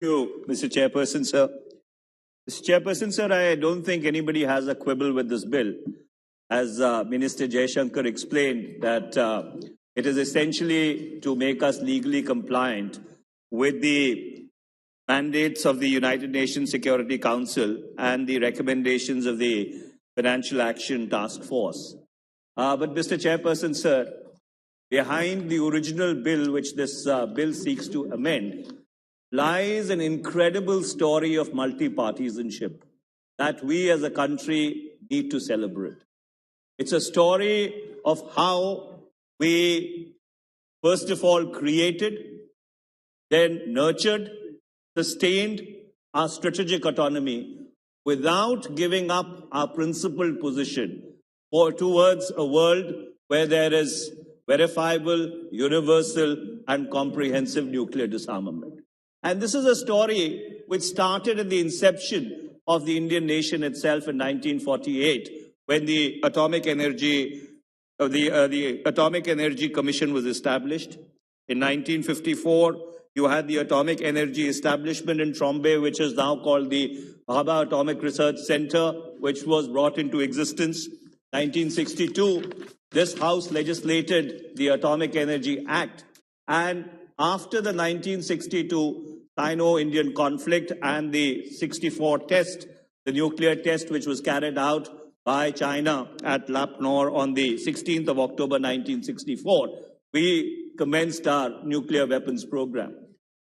you, Mr. Chairperson, sir. Mr. Chairperson, sir, I don't think anybody has a quibble with this bill. As Minister Jaishankar explained, that it is essentially to make us legally compliant with the mandates of the United Nations Security Council and the recommendations of the Financial Action Task Force. But Mr. Chairperson, sir, behind the original bill, which this bill seeks to amend, lies an incredible story of multi-partisanship that we as a country need to celebrate. It's a story of how we, first of all, created, then nurtured, sustained our strategic autonomy without giving up our principled position towards a world where there is verifiable, universal, and comprehensive nuclear disarmament. And this is a story which started at the inception of the Indian nation itself in 1948, when the Atomic Energy Commission was established. In 1954, you had the Atomic Energy Establishment in Trombay, which is now called the Bhabha Atomic Research Center, which was brought into existence. 1962, this House legislated the Atomic Energy Act. And after the 1962 Sino-Indian conflict and the 64 test, the nuclear test which was carried out by China at Lap Nor on the 16th of October 1964, we commenced our nuclear weapons program.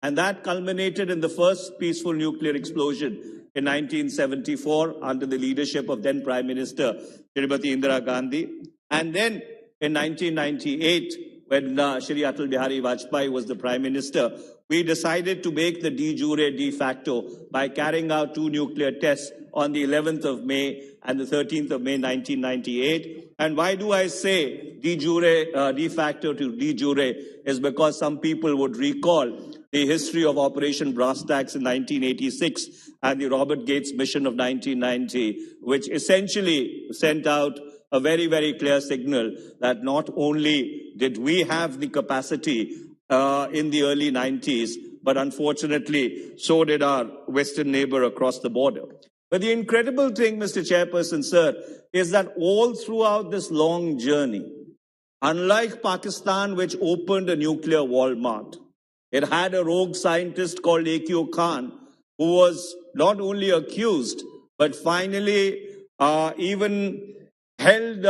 And that culminated in the first peaceful nuclear explosion in 1974 under the leadership of then Prime Minister Srimati Indira Gandhi. And then in 1998, when Shri Atal Bihari Vajpayee was the Prime Minister, we decided to make the de jure de facto by carrying out two nuclear tests on the 11th of May and the 13th of May 1998. And why do I say de jure, de facto to de jure is because some people would recall the history of Operation Brass Tacks in 1986 and the Robert Gates mission of 1990, which essentially sent out a very, very clear signal that not only did we have the capacity in the early 90s, but unfortunately, so did our Western neighbor across the border. But the incredible thing, Mr. Chairperson, sir, is that all throughout this long journey, unlike Pakistan, which opened a nuclear Walmart, it had a rogue scientist called A.Q. Khan, who was not only accused, but finally even held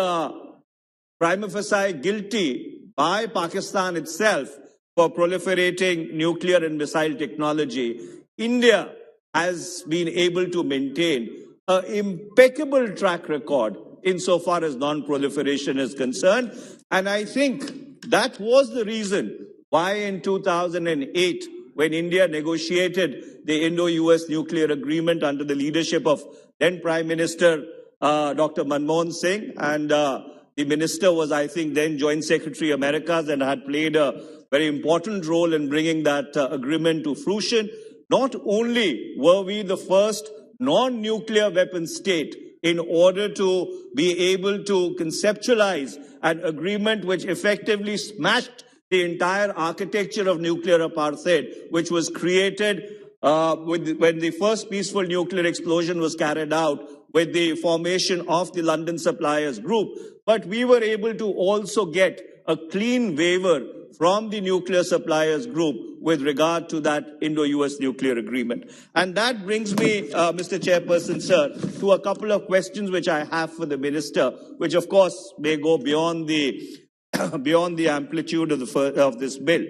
prima facie guilty by Pakistan itself for proliferating nuclear and missile technology. India has been able to maintain an impeccable track record insofar as non-proliferation is concerned. And I think that was the reason why in 2008, when India negotiated the Indo-US nuclear agreement under the leadership of then Prime Minister Dr. Manmohan Singh, and the minister was, I think, then Joint Secretary Americas and had played a very important role in bringing that agreement to fruition. Not only were we the first non-nuclear weapon state in order to be able to conceptualize an agreement which effectively smashed the entire architecture of nuclear apartheid, which was created when the first peaceful nuclear explosion was carried out with the formation of the London Suppliers Group. But we were able to also get a clean waiver from the Nuclear Suppliers Group with regard to that Indo-US nuclear agreement. And that brings me, Mr. Chairperson, sir, to a couple of questions which I have for the Minister, which of course may go beyond the beyond the amplitude of this bill.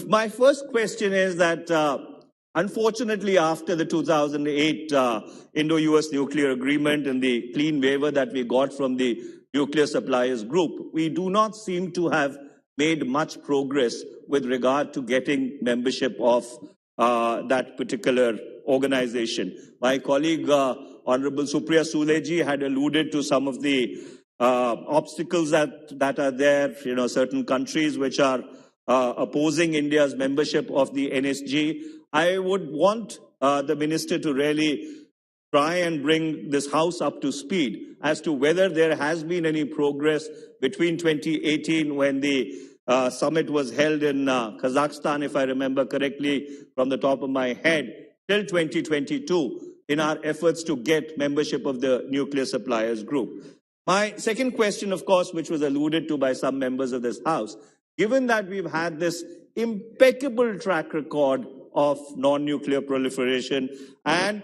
My first question is that unfortunately, after the 2008 Indo-US nuclear agreement and the clean waiver that we got from the Nuclear Suppliers Group, we do not seem to have made much progress with regard to getting membership of that particular organization. My colleague, Honorable Supriya Sule had alluded to some of the obstacles that are there, certain countries which are opposing India's membership of the NSG. I would want the minister to really try and bring this House up to speed as to whether there has been any progress between 2018 when the summit was held in Kazakhstan, if I remember correctly from the top of my head, till 2022 in our efforts to get membership of the nuclear suppliers group. My second question, of course, which was alluded to by some members of this House, given that we've had this impeccable track record of non-nuclear proliferation and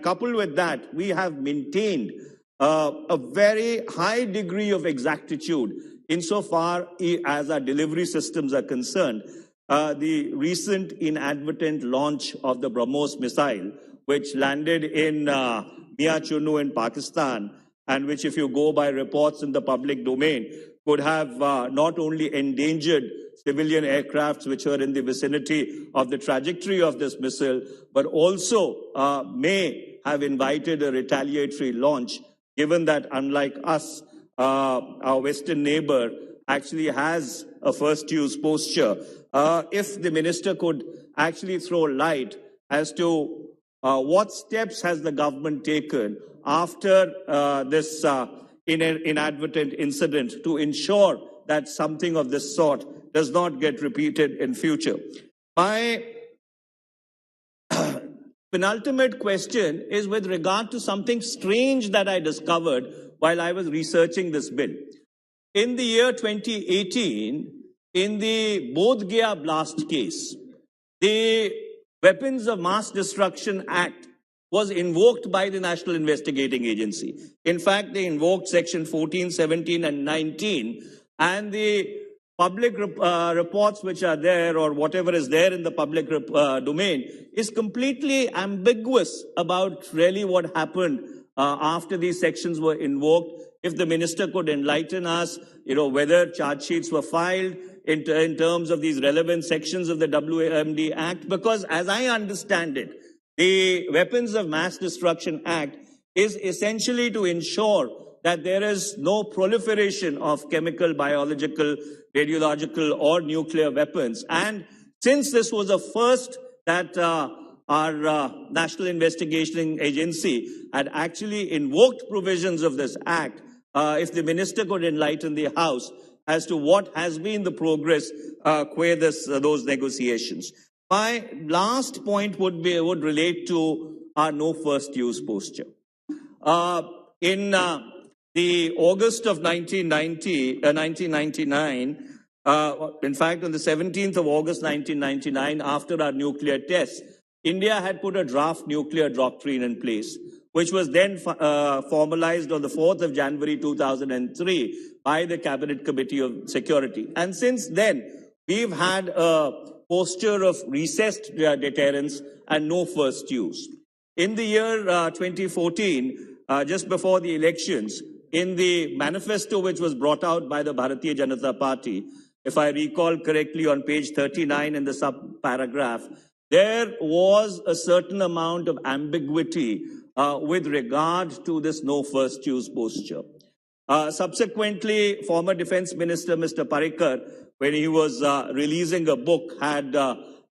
coupled with that, we have maintained a very high degree of exactitude insofar as our delivery systems are concerned. The recent inadvertent launch of the BrahMos missile, which landed in Mia Chunu in Pakistan, and which, if you go by reports in the public domain, could have not only endangered civilian aircrafts which were in the vicinity of the trajectory of this missile, but also may have invited a retaliatory launch, given that unlike us, our Western neighbor actually has a first use posture. If the minister could actually throw light as to what steps has the government taken after this inadvertent incident to ensure that something of this sort does not get repeated in future. My penultimate question is with regard to something strange that I discovered while I was researching this bill. In the year 2018, in the Bodh Gaya blast case, the Weapons of Mass Destruction Act was invoked by the National Investigating Agency. In fact, they invoked section 14, 17, and 19, and the public reports which are there, or whatever is there in the public domain, is completely ambiguous about really what happened after these sections were invoked. If the minister could enlighten us, whether charge sheets were filed in terms of these relevant sections of the WMD Act, because as I understand it, the Weapons of Mass Destruction Act is essentially to ensure that there is no proliferation of chemical, biological, radiological, or nuclear weapons. And since this was a first that our National Investigating Agency had actually invoked provisions of this act, if the minister could enlighten the House as to what has been the progress those negotiations. My last point would relate to our no first use posture. In the August of 1999, in fact, on the 17th of August 1999, after our nuclear tests, India had put a draft nuclear doctrine in place, which was then formalized on the 4th of January 2003 by the Cabinet Committee of Security. And since then, we've had a posture of recessed deterrence and no first use. In the year 2014, just before the elections, in the manifesto which was brought out by the Bharatiya Janata Party, if I recall correctly, on page 39 in the sub-paragraph, there was a certain amount of ambiguity with regard to this no first use posture. Subsequently, former Defense Minister Mr. Parrikar, when he was releasing a book, had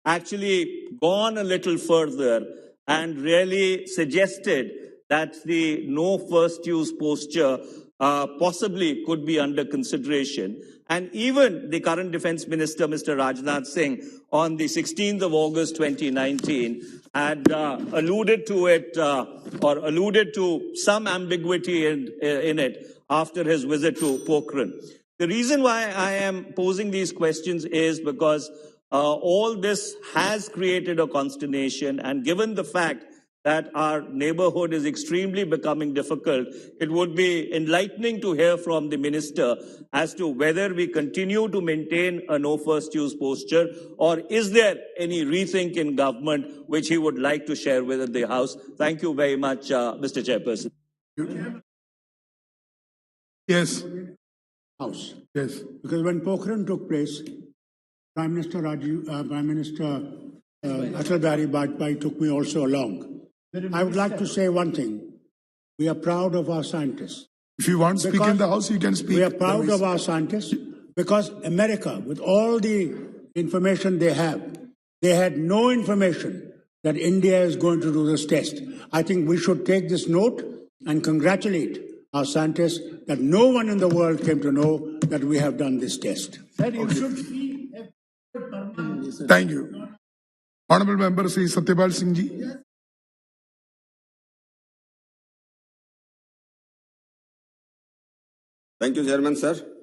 actually gone a little further and really suggested that the no first use posture possibly could be under consideration. And even the current Defense Minister, Mr. Rajnath Singh, on the 16th of August 2019, had alluded to it, or alluded to some ambiguity in it after his visit to Pokhran. The reason why I am posing these questions is because all this has created a consternation, and given the fact that our neighborhood is extremely becoming difficult, it would be enlightening to hear from the minister as to whether we continue to maintain a no first use posture, or is there any rethink in government which he would like to share with the House. Thank you very much, Mr. Chairperson. Yes. House. Yes. Because when Pokhran took place, Prime Minister Atal Bihari Vajpayee took me also along. I would like to say one thing. We are proud of our scientists. If you want to speak in the House, you can speak. We are proud of our scientists because America, with all the information they had no information that India is going to do this test. I think we should take this note and congratulate our scientists, that no one in the world came to know that we have done this test. Thank you. Honorable Member Sri Satyapal Singh ji. Thank you, Chairman, sir.